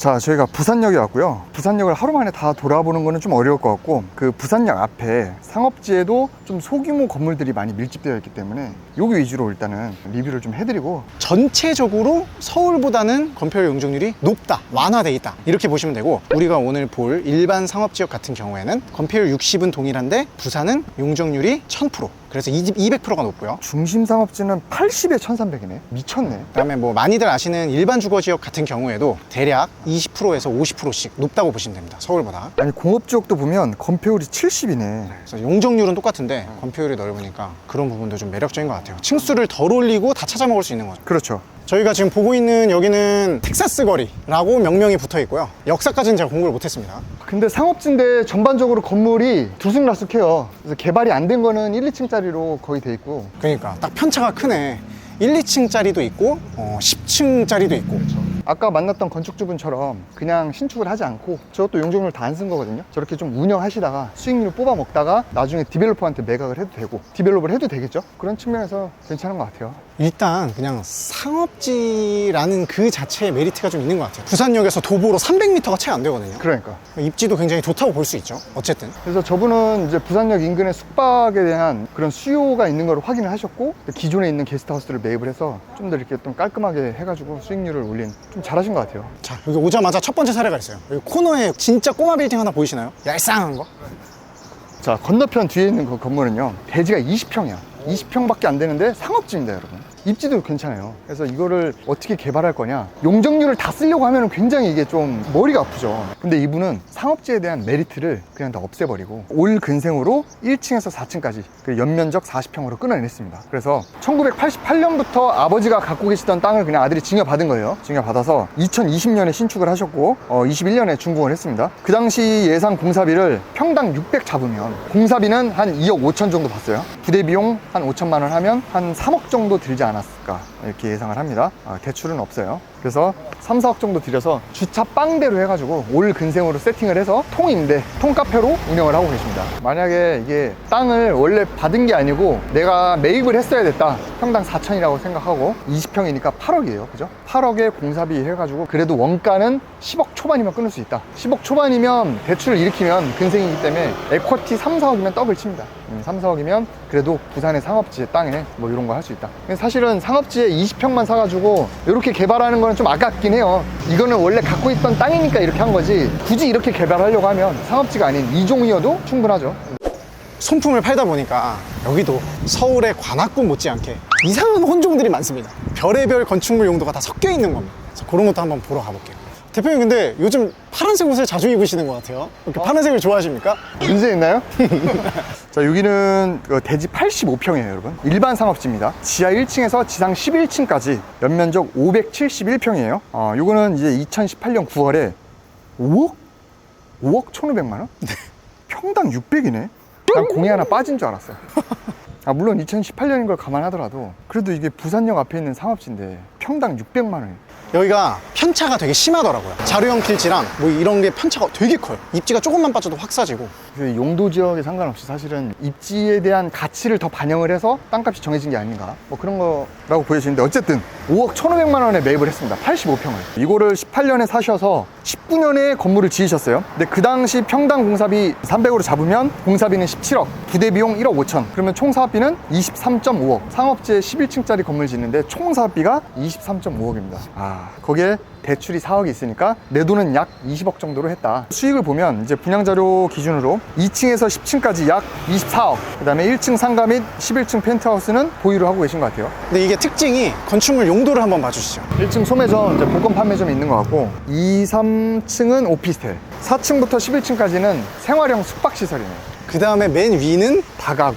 자, 저희가 부산역에 왔고요. 부산역을 하루 만에 다 돌아보는 거는 좀 어려울 것 같고, 그 부산역 앞에 상업지에도 좀 소규모 건물들이 많이 밀집되어 있기 때문에 여기 위주로 일단은 리뷰를 좀 해드리고, 전체적으로 서울보다는 건폐율 용적률이 높다, 완화돼 있다, 이렇게 보시면 되고, 우리가 오늘 볼 일반 상업지역 같은 경우에는 건폐율 60은 동일한데 부산은 용적률이 1000%, 그래서 200%가 높고요. 중심 상업지는 80에 1300이네. 미쳤네. 그다음에 뭐 많이들 아시는 일반 주거지역 같은 경우에도 대략 20%에서 50%씩 높다고 보시면 됩니다, 서울보다. 아니, 공업지역도 보면 건폐율이 70이네. 그래서 용적률은 똑같은데 건폐율이 넓으니까 그런 부분도 좀 매력적인 것 같아요. 층수를 덜 올리고 다 찾아 먹을 수 있는 거죠. 그렇죠. 저희가 지금 보고 있는 여기는 텍사스 거리라고 명명이 붙어 있고요. 역사까지는 제가 공부를 못했습니다. 근데 상업지인데 전반적으로 건물이 들쑥날쑥해요. 그래서 개발이 안 된 거는 1, 2층짜리로 거의 돼 있고. 그러니까 딱 편차가 크네. 1, 2층짜리도 있고 10층짜리도 있고. 아까 만났던 건축주분처럼 그냥 신축을 하지 않고 저것도 용적률 다 안 쓴 거거든요. 저렇게 좀 운영하시다가 수익률 뽑아 먹다가 나중에 디벨로퍼한테 매각을 해도 되고 디벨롭을 해도 되겠죠. 그런 측면에서 괜찮은 것 같아요. 일단 그냥 상업지라는 그 자체의 메리트가 좀 있는 것 같아요. 부산역에서 도보로 300m가 채 안 되거든요. 그러니까 입지도 굉장히 좋다고 볼 수 있죠. 어쨌든 그래서 저분은 이제 부산역 인근의 숙박에 대한 그런 수요가 있는 걸 확인을 하셨고, 기존에 있는 게스트하우스를 매입을 해서 좀 더 이렇게 좀 깔끔하게 해가지고 수익률을 올린, 좀 잘하신 것 같아요. 자, 여기 오자마자 첫 번째 사례가 있어요. 여기 코너에 진짜 꼬마 빌딩 하나 보이시나요? 얄쌍한 거? 자, 건너편 뒤에 있는 그 건물은요, 대지가 20평이야 20평밖에 안 되는데 상업지입니다, 여러분. 입지도 괜찮아요. 그래서 이거를 어떻게 개발할 거냐, 용적률을 다 쓰려고 하면 굉장히 이게 좀 머리가 아프죠. 근데 이분은 상업지에 대한 메리트를 그냥 다 없애버리고 올 근생으로 1층에서 4층까지 그 연면적 40평으로 끊어냈습니다. 그래서 1988년부터 아버지가 갖고 계시던 땅을 그냥 아들이 증여받은 거예요. 증여받아서 2020년에 신축을 하셨고 21년에 준공을 했습니다. 그 당시 예상 공사비를 평당 600 잡으면 공사비는 한 2억 5천 정도 봤어요. 부대비용 한 5천만 원 하면 한 3억 정도 들지 않았을까 이렇게 예상을 합니다. 대출은 없어요. 그래서 3, 4억 정도 들여서 주차 빵대로 해가지고 올 근생으로 세팅을 해서 통임대, 통카페로 운영을 하고 계십니다. 만약에 이게 땅을 원래 받은 게 아니고 내가 매입을 했어야 됐다, 평당 4천이라고 생각하고 20평이니까 8억이에요. 그죠? 8억에 공사비 해가지고 그래도 원가는 10억 초반이면 끊을 수 있다. 10억 초반이면 대출을 일으키면 근생이기 때문에 에쿼티 3, 4억이면 떡을 칩니다. 3, 4억이면 그래도 부산의 상업지의 땅에 뭐 이런 거 할 수 있다. 사실은 상업지에 20평만 사가지고 이렇게 개발하는 거는 좀 아깝긴 해요. 이거는 원래 갖고 있던 땅이니까 이렇게 한 거지, 굳이 이렇게 개발하려고 하면 상업지가 아닌 이종이어도 충분하죠. 손품을 팔다 보니까 여기도 서울의 관악구 못지않게 이상한 혼종들이 많습니다. 별의별 건축물 용도가 다 섞여 있는 겁니다. 그래서 그런 것도 한번 보러 가볼게요. 대표님, 근데 요즘 파란색 옷을 자주 입으시는 것 같아요. 이렇게 파란색을 좋아하십니까? 문제 있나요? 자, 여기는 대지 85평이에요, 여러분. 일반 상업지입니다. 지하 1층에서 지상 11층까지 연면적 571평이에요. 요거는 이제 2018년 9월에 5억? 5억 1,500만 원? 네. 평당 600이네? 난 공이 하나 빠진 줄 알았어요. 물론 2018년인 걸 감안하더라도 그래도 이게 부산역 앞에 있는 상업지인데 평당 600만 원. 여기가 편차가 되게 심하더라고요. 자료형 필지랑 뭐 이런 게 편차가 되게 커요. 입지가 조금만 빠져도 확 싸지고. 용도 지역에 상관없이 사실은 입지에 대한 가치를 더 반영을 해서 땅값이 정해진 게 아닌가, 뭐 그런 거라고 보여지는데, 어쨌든 5억 1,500만 원에 매입을 했습니다. 85평을. 이거를 18년에 사셔서 19년에 건물을 지으셨어요. 근데 그 당시 평당 공사비 300으로 잡으면 공사비는 17억, 부대비용 1억 5천, 그러면 총 사업비는 23.5억. 상업지에 11층짜리 건물 짓는데 총 사업비가 23.5억입니다. 거기에 대출이 4억이 있으니까 내 돈은 약 20억 정도로 했다. 수익을 보면 이제 분양자료 기준으로 2층에서 10층까지 약 24억, 그 다음에 1층 상가 및 11층 펜트하우스는 보유를 하고 계신 것 같아요. 근데 이게 특징이 건축물 용도를 한번 봐주시죠. 1층 소매점, 이제 복권 판매점이 있는 것 같고, 2, 3층은 오피스텔, 4층부터 11층까지는 생활형 숙박시설이네요. 그 다음에 맨 위는 다가구.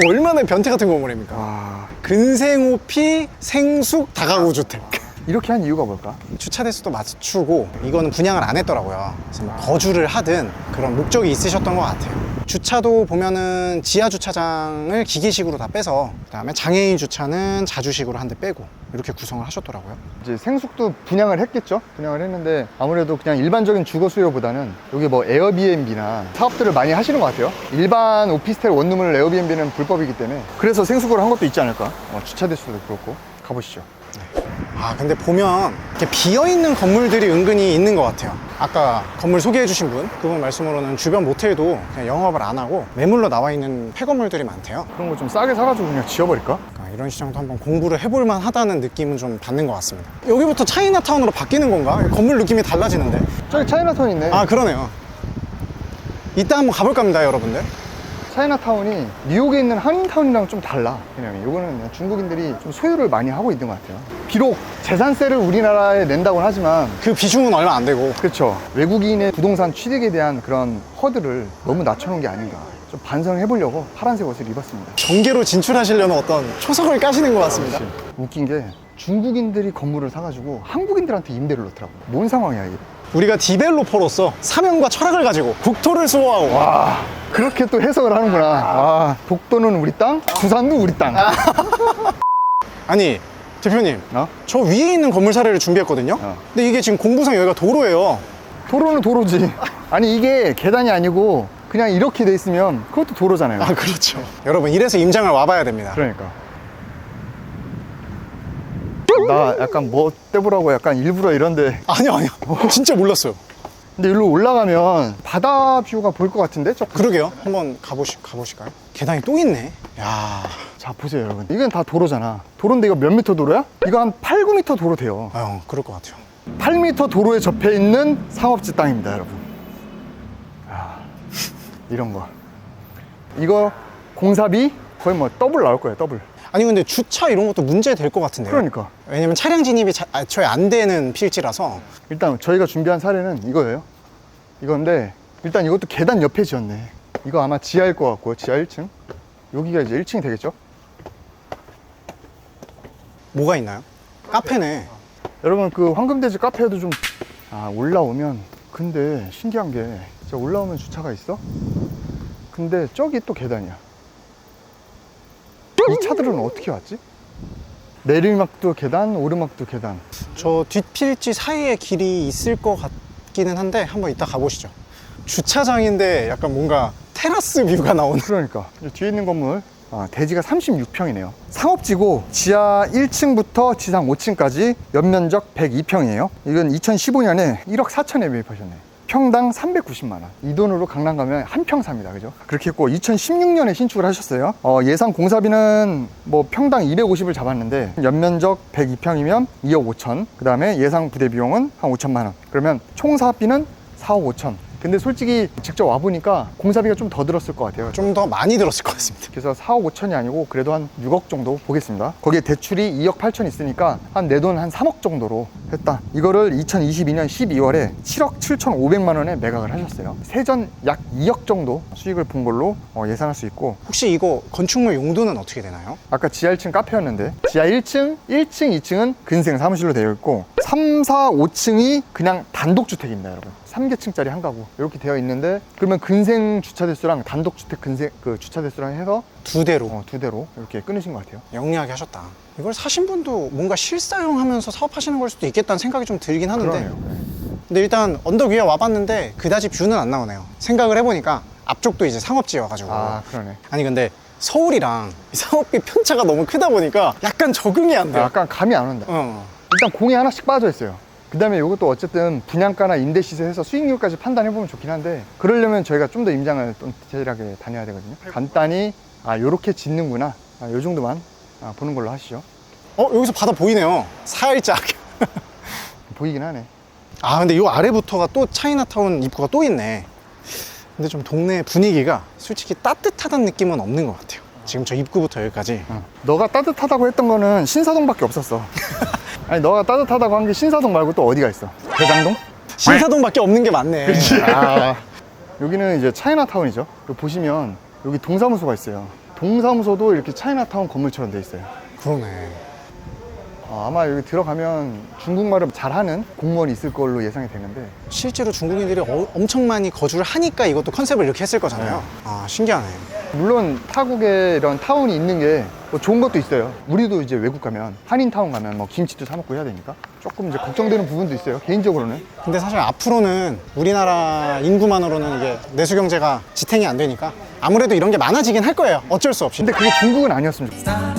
얼마나 변태 같은 건물입니까? 근생오피 생숙 다가구 주택. 이렇게 한 이유가 뭘까? 주차 대수도 맞추고, 이거는 분양을 안 했더라고요. 그래서 뭐 거주를 하든 그런 목적이 있으셨던 것 같아요. 주차도 보면은 지하 주차장을 기계식으로 다 빼서, 그 다음에 장애인 주차는 자주식으로 한 대 빼고 이렇게 구성을 하셨더라고요. 이제 생숙도 분양을 했겠죠? 분양을 했는데 아무래도 그냥 일반적인 주거 수요보다는 여기 뭐 에어비앤비나 사업들을 많이 하시는 것 같아요. 일반 오피스텔 원룸을 에어비앤비는 불법이기 때문에 그래서 생숙을 한 것도 있지 않을까? 주차 대수도 그렇고. 가보시죠. 네. 아 근데 보면 이렇게 비어있는 건물들이 은근히 있는 것 같아요. 아까 건물 소개해주신 그분 말씀으로는 주변 모텔도 그냥 영업을 안 하고 매물로 나와 있는 폐건물들이 많대요. 그런 거 좀 싸게 사가지고 그냥 지어버릴까? 그러니까 이런 시장도 한번 공부를 해볼 만하다는 느낌은 좀 받는 것 같습니다. 여기부터 차이나타운으로 바뀌는 건가? 건물 느낌이 달라지는데. 저기 차이나타운 있네. 아 그러네요. 이따 한번 가볼까 합니다, 여러분들. 차이나타운이 뉴욕에 있는 한인타운이랑 좀 달라. 왜냐면 이거는 그냥 중국인들이 좀 소유를 많이 하고 있는 것 같아요. 비록 재산세를 우리나라에 낸다고는 하지만 그 비중은 얼마 안 되고. 그렇죠. 외국인의 부동산 취득에 대한 그런 허들을 너무 낮춰놓은 게 아닌가. 좀 반성을 해보려고 파란색 옷을 입었습니다. 경계로 진출하시려는 어떤 초석을 까시는 것 같습니다. 그렇지. 웃긴 게 중국인들이 건물을 사가지고 한국인들한테 임대를 놓더라고. 뭔 상황이야 이게. 우리가 디벨로퍼로서 사명과 철학을 가지고 국토를 수호하고. 와, 그렇게 또 해석을 하는구나. 와, 독도는 우리 땅, 부산도 우리 땅. 아니 대표님, 어? 저 위에 있는 건물 사례를 준비했거든요. 근데 이게 지금 공부상 여기가 도로예요. 도로는 도로지. 아니 이게 계단이 아니고 그냥 이렇게 돼 있으면 그것도 도로잖아요. 아 그렇죠. 여러분 이래서 임장을 와봐야 됩니다. 그러니까. 나 약간 뭐 떼보라고 약간 일부러 이런데. 아니요 진짜 몰랐어요. 근데 여기로 올라가면 바다 뷰가 보일 것 같은데? 그러게요. 한번 가보실까요? 계단이 또 있네. 야, 자 보세요 여러분. 이건 다 도로잖아. 도로인데 이거 몇 미터 도로야? 이거 한 8, 9미터 도로 돼요. 그럴 것 같아요. 8미터 도로에 접해 있는 상업지 땅입니다 여러분. 이런 거. 이거 공사비 거의 뭐 더블 나올 거예요, 더블. 아니 근데 주차 이런 것도 문제 될 것 같은데요. 그러니까. 왜냐면 차량 진입이 애초에 안 되는 필지라서. 일단 저희가 준비한 사례는 이거예요. 이건데 일단 이것도 계단 옆에 지었네. 이거 아마 지하일 것 같고요. 지하 1층. 여기가 이제 1층이 되겠죠? 뭐가 있나요? 카페네. 여러분 그 황금돼지 카페에도 좀 올라오면 근데 신기한 게 진짜 올라오면 주차가 있어? 근데 저기 또 계단이야. 이 차들은 어떻게 왔지? 내리막도 계단, 오르막도 계단. 저 뒷필지 사이에 길이 있을 것 같기는 한데 한번 이따 가보시죠. 주차장인데 약간 뭔가 테라스 뷰가 나오는. 그러니까 뒤에 있는 건물 대지가 36평이네요. 상업지고 지하 1층부터 지상 5층까지 연면적 102평이에요. 이건 2015년에 1억 4천에 매입하셨네요. 평당 390만 원. 이 돈으로 강남 가면 한 평 삽니다. 그죠? 그렇게 했고 2016년에 신축을 하셨어요. 예상 공사비는 뭐 평당 250을 잡았는데 연면적 102평이면 2억 5천. 그 다음에 예상 부대 비용은 한 5천만 원. 그러면 총 사업비는 4억 5천. 근데 솔직히 직접 와보니까 공사비가 좀 더 들었을 것 같아요. 좀 더 많이 들었을 것 같습니다. 그래서 4억 5천이 아니고 그래도 한 6억 정도 보겠습니다. 거기에 대출이 2억 8천 있으니까 한 내 돈 한 3억 정도로 했다. 이거를 2022년 12월에 7억 7천 5백만 원에 매각을 하셨어요. 세전 약 2억 정도 수익을 본 걸로 예상할 수 있고. 혹시 이거 건축물 용도는 어떻게 되나요? 아까 지하 1층 카페였는데 지하 1층, 1층, 2층은 근생 사무실로 되어 있고 3, 4, 5층이 그냥 단독주택입니다 여러분. 3개층짜리 한 가구 이렇게 되어 있는데 그러면 근생 주차 대수랑 단독주택 근생 그 주차 대수랑 해서 두 대로. 두 대로 이렇게 끊으신 것 같아요. 영리하게 하셨다. 이걸 사신 분도 뭔가 실사용하면서 사업하시는 걸 수도 있겠다는 생각이 좀 들긴 하는데. 그러네요. 근데 일단 언덕 위에 와봤는데 그다지 뷰는 안 나오네요. 생각을 해보니까 앞쪽도 이제 상업지여가지고. 그러네. 아니 근데 서울이랑 상업비 편차가 너무 크다 보니까 약간 적응이 안 돼요. 약간 감이 안 온다. 일단 공이 하나씩 빠져 있어요. 그 다음에 이것도 어쨌든 분양가나 임대 시세해서 수익률까지 판단해보면 좋긴 한데 그러려면 저희가 좀 더 임장을 좀 디테일하게 다녀야 되거든요. 간단히 요렇게 짓는구나 요 정도만 보는 걸로 하시죠. 여기서 바다 보이네요. 살짝. 보이긴 하네. 근데 이 아래부터가 또 차이나타운 입구가 또 있네. 근데 좀 동네 분위기가 솔직히 따뜻하다는 느낌은 없는 것 같아요. 지금 저 입구부터 여기까지. 너가 따뜻하다고 했던 거는 신사동밖에 없었어. 아니 너가 따뜻하다고 한 게 신사동 말고 또 어디가 있어? 대장동? 신사동밖에 없는 게 많네. 여기는 이제 차이나타운이죠. 여기 보시면 여기 동사무소가 있어요. 동사무소도 이렇게 차이나타운 건물처럼 돼 있어요. 그러네. 아마 여기 들어가면 중국말을 잘하는 공무원이 있을 걸로 예상이 되는데 실제로 중국인들이 엄청 많이 거주를 하니까 이것도 컨셉을 이렇게 했을 거잖아요. 신기하네. 물론 타국에 이런 타운이 있는 게 뭐 좋은 것도 있어요. 우리도 이제 외국 가면 한인타운 가면 뭐 김치도 사 먹고 해야 되니까 조금 이제 걱정되는 부분도 있어요. 개인적으로는. 근데 사실 앞으로는 우리나라 인구만으로는 이게 내수 경제가 지탱이 안 되니까 아무래도 이런 게 많아지긴 할 거예요. 어쩔 수 없이. 근데 그게 중국은 아니었으면 좋겠어요.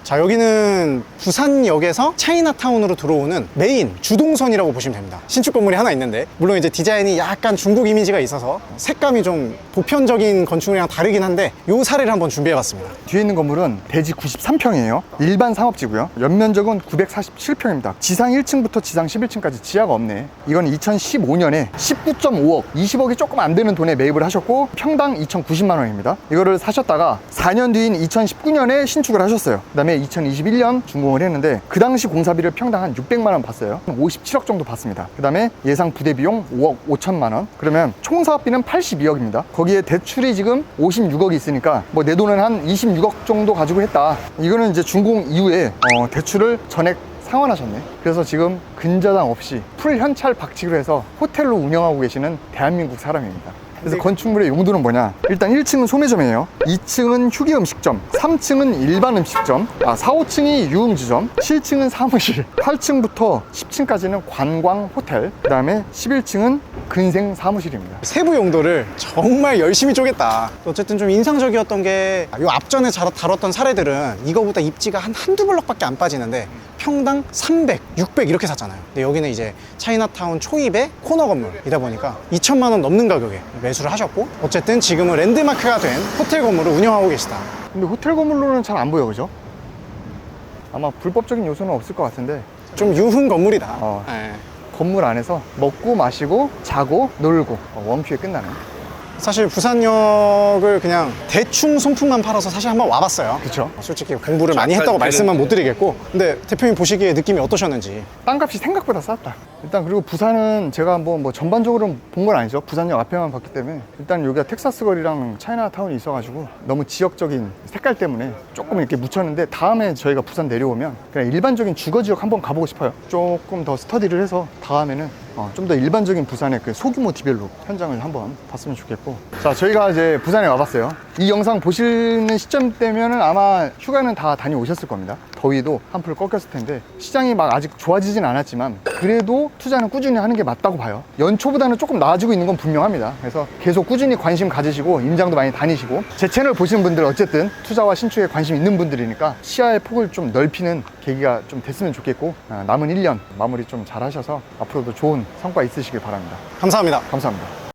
자, 여기는 부산역에서 차이나타운으로 들어오는 메인 주동선이라고 보시면 됩니다. 신축 건물이 하나 있는데, 물론 이제 디자인이 약간 중국 이미지가 있어서 색감이 좀 보편적인 건축물이랑 다르긴 한데 요 사례를 한번 준비해봤습니다. 뒤에 있는 건물은 대지 93평이에요. 일반 상업지고요. 연면적은 947평입니다. 지상 1층부터 지상 11층까지 지하가 없네. 이건 2015년에 19.5억, 20억이 조금 안 되는 돈에 매입을 하셨고 평당 2,090만 원입니다. 이거를 사셨다가 4년 뒤인 2019년에 신축을 하셨어요. 그 다음에 2021년 준공을 했는데 그 당시 공사비를 평당 한 600만 원 받았어요. 57억 정도 받습니다. 그 다음에 예상 부대 비용 5억 5천만 원. 그러면 총 사업비는 82억입니다. 거기에 대출이 지금 56억이 있으니까 뭐 내 돈은 한 26억 정도 가지고 했다. 이거는 이제 준공 이후에 대출을 전액 상환하셨네. 그래서 지금 근저당 없이 풀 현찰 박치기로 해서 호텔로 운영하고 계시는 대한민국 사람입니다. 그래서 건축물의 용도는 뭐냐? 일단 1층은 소매점이에요. 2층은 휴게 음식점, 3층은 일반 음식점, 4, 5층이 유흥지점, 7층은 사무실, 8층부터 10층까지는 관광 호텔, 그 다음에 11층은 근생 사무실입니다. 세부 용도를 정말 열심히 쪼갰다. 어쨌든 좀 인상적이었던 게 요 앞전에 다뤘던 사례들은 이거보다 입지가 한두 블럭밖에 안 빠지는데 평당 300, 600 이렇게 샀잖아요. 근데 여기는 이제 차이나타운 초입의 코너 건물이다 보니까 2천만 원 넘는 가격에 매수를 하셨고, 어쨌든 지금은 랜드마크가 된 호텔 건물을 운영하고 계시다. 근데 호텔 건물로는 잘 안 보여, 그죠? 아마 불법적인 요소는 없을 것 같은데 좀 유흥 건물이다. 네. 건물 안에서 먹고 마시고 자고 놀고 원큐에 끝나는. 사실 부산역을 그냥 대충 손품만 팔아서 사실 한번 와봤어요. 그쵸? 솔직히 공부를 많이 했다고 말씀만 못 드리겠고, 근데 대표님 보시기에 느낌이 어떠셨는지. 땅값이 생각보다 쌌다. 일단 그리고 부산은 제가 뭐 전반적으로 본 건 아니죠. 부산역 앞에만 봤기 때문에 일단 여기가 텍사스 거리랑 차이나타운이 있어가지고 너무 지역적인 색깔 때문에 조금 이렇게 묻혔는데, 다음에 저희가 부산 내려오면 그냥 일반적인 주거지역 한번 가보고 싶어요. 조금 더 스터디를 해서 다음에는 좀 더 일반적인 부산의 그 소규모 디벨롭 현장을 한번 봤으면 좋겠고. 자, 저희가 이제 부산에 와봤어요. 이 영상 보시는 시점 때면은 아마 휴가는 다 다녀오셨을 겁니다. 더위도 한풀 꺾였을 텐데 시장이 막 아직 좋아지진 않았지만 그래도 투자는 꾸준히 하는 게 맞다고 봐요. 연초보다는 조금 나아지고 있는 건 분명합니다. 그래서 계속 꾸준히 관심 가지시고 임장도 많이 다니시고, 제 채널 보시는 분들 어쨌든 투자와 신축에 관심 있는 분들이니까 시야의 폭을 좀 넓히는 계기가 좀 됐으면 좋겠고, 남은 1년 마무리 좀 잘 하셔서 앞으로도 좋은 성과 있으시길 바랍니다. 감사합니다. 감사합니다.